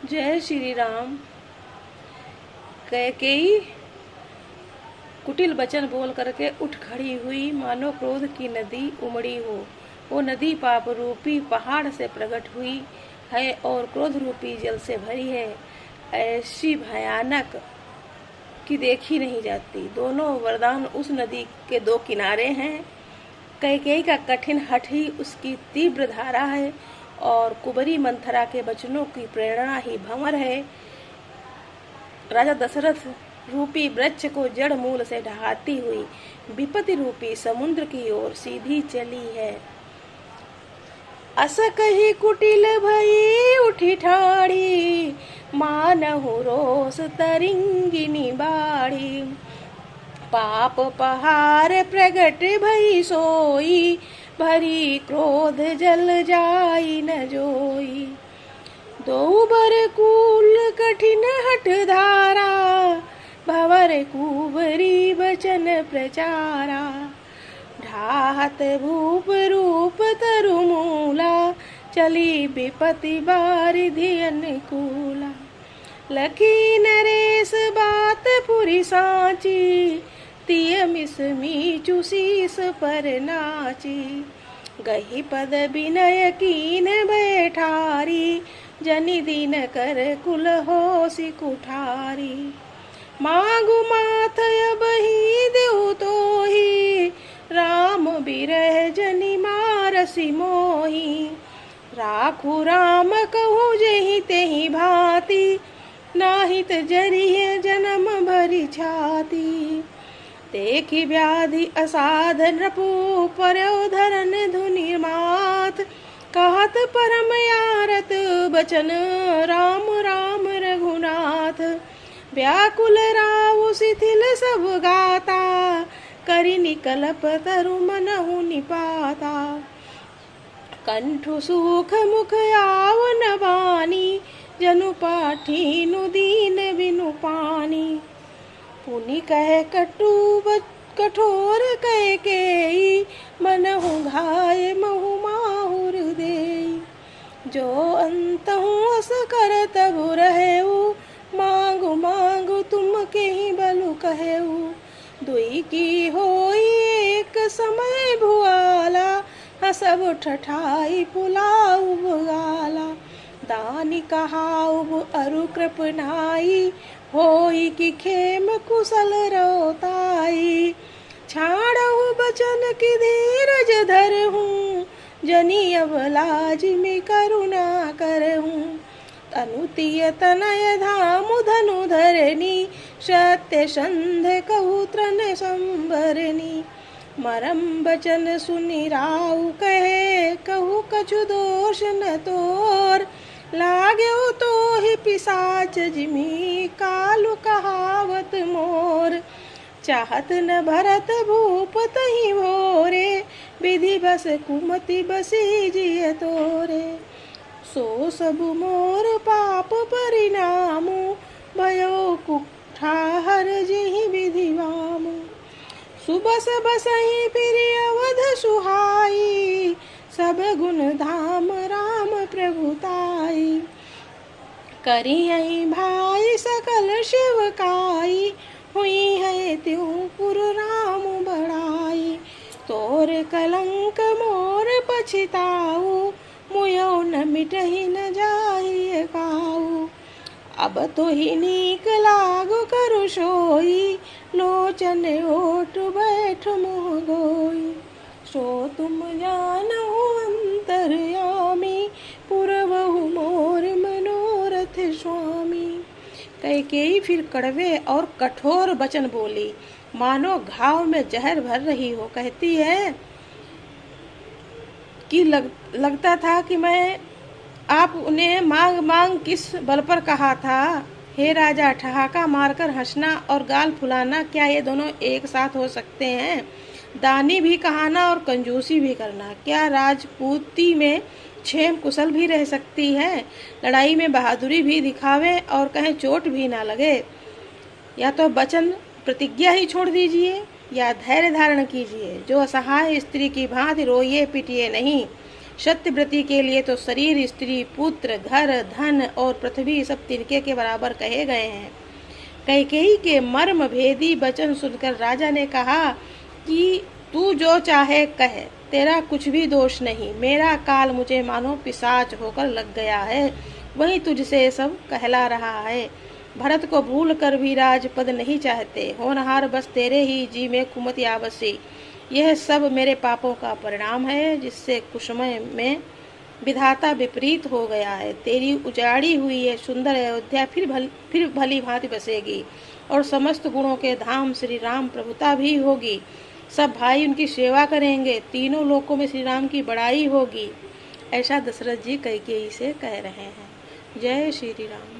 जय श्री राम। कैकेयी कुटिल वचन बोल करके उठ खड़ी हुई, मानो क्रोध की नदी उमड़ी हो। वो नदी पाप रूपी पहाड़ से प्रकट हुई है और क्रोध रूपी जल से भरी है, ऐसी भयानक कि देखी नहीं जाती। दोनों वरदान उस नदी के दो किनारे हैं। कैकेयी का कठिन हठ ही उसकी तीव्र धारा है और कुबरी मंथरा के वचनों की प्रेरणा ही भंवर है। राजा दशरथ रूपी वृक्ष को जड़ मूल से ढहाती हुई विपत्ति रूपी समुद्र की ओर सीधी चली है। अस कही कुटिल भई उठी ठाड़ी, मानहु रोष तरिंगिनी बाड़ी। पाप पहाड़ प्रगट भई सोई, भरी क्रोध जल जाई न जोई। दो बर कूल कठिन हठ धारा, भवर कुबरी वचन प्रचारा। ढाहत भूप रूप तरु मूला, चली विपत्ति बारिधि अनुकूला। लखी नरेश बात पुरी साची, तिय मिस मीचु शीस पर नाची। गही पद विनय कीन बैठारी, जनि दीन कर कुल होसी कुठारी। मांगु माथ बही देउ तोही, राम बिरह जनि मारसी मोही। राखु राम कहूँ जेहि तेहि भांति, नाहित जरिए जन्म भरी छाती। देखी व्याधि असाधन रपु पर्यो धरन धुनि मात। कहत परम यारत बचन, राम राम रघुनाथ। व्याकुल राव शिथिल सब गाता, करि निकलप तरु मनहु निपाता। कंठु सुख मुख आवन बानी, जनु पाठीनु दीन बिनु पानी। पुनि कह कठोर कैकेयी, मनहु घाय महु माहुर देई। जो अंतहु अस कर तबु रहेऊ, मांगु मांगु तुम केहि बलु कहेऊ। दुई की होई एक समय भुआला, हसब ठठाई फुलाऊ गाला। दानी कहाऊ अरु कृपनाई, होई कि खेम कुशल रोताई। छाड़हु बचन की धीरज धरहूँ, जनि अब लाज में करुणा करहूँ। तनुतीय तनय धामु धनु धरनी, सत्य संध कहु त्रन संबरनी। मरम बचन सुनि राउ कहे, कहु कछु दोष न तोर। लाग्यो तो ही पिशाच जिमी, कालु कहावत मोर। चाहत न भरत भूप तहि भोरे, विधि बस कुमति बसी जिय तोरे। सो सब मोर पाप परिणामु, भयो कुठाहर जिहि विधि वामु। सुबस बसहि फिर अवध सुहाई, सब गुण धाम राम प्रभुताई। करिहि भाई सकल शिवकाई, हुई है त्यों पुर राम बड़ाई। तोर कलंक मोर पछिताऊ, मुयो न मिटहि न जाहि काऊ। अब तो ही नीक लागु करु सोई, लोचन ओट बैठ मुँह गोई। सो तुम जानहु अंतर्यामी, पुरवहु मोर मनोरथ स्वामी। कैकेयी फिर कड़वे और कठोर वचन बोली, मानो घाव में जहर भर रही हो। कहती है कि लगता था कि मैं आपने मांग मांग किस बल पर कहा था। हे राजा, ठहाका मारकर हंसना और गाल फुलाना, क्या ये दोनों एक साथ हो सकते हैं? दानी भी कहाना और कंजूसी भी करना, क्या राजपूती में क्षेम कुशल भी रह सकती है? लड़ाई में बहादुरी भी दिखावे और कहीं चोट भी ना लगे। या तो वचन प्रतिज्ञा ही छोड़ दीजिए या धैर्य धारण कीजिए। जो असहाय स्त्री की भांति रोइए पिटिए नहीं। सत्यव्रती के लिए तो शरीर, स्त्री, पुत्र, घर, धन और पृथ्वी सब तिनके के बराबर कहे गए हैं। कैकेयी के मर्म भेदी वचन सुनकर राजा ने कहा कि तू जो चाहे कह, तेरा कुछ भी दोष नहीं। मेरा काल मुझे मानो पिशाच होकर लग गया है, वही तुझसे सब कहला रहा है। भरत को भूल कर भी राजपद नहीं चाहते, होनहार बस तेरे ही जी में कुमति आवसी। यह सब मेरे पापों का परिणाम है, जिससे कुसमय में विधाता विपरीत हो गया है। तेरी उजाड़ी हुई ये सुंदर अयोध्या फिर भली भांति बसेगी और समस्त गुणों के धाम श्री राम प्रभुता भी होगी। सब भाई उनकी सेवा करेंगे, तीनों लोकों में श्री राम की बड़ाई होगी। ऐसा दशरथ जी कैकेयी से कह रहे हैं। जय श्री राम।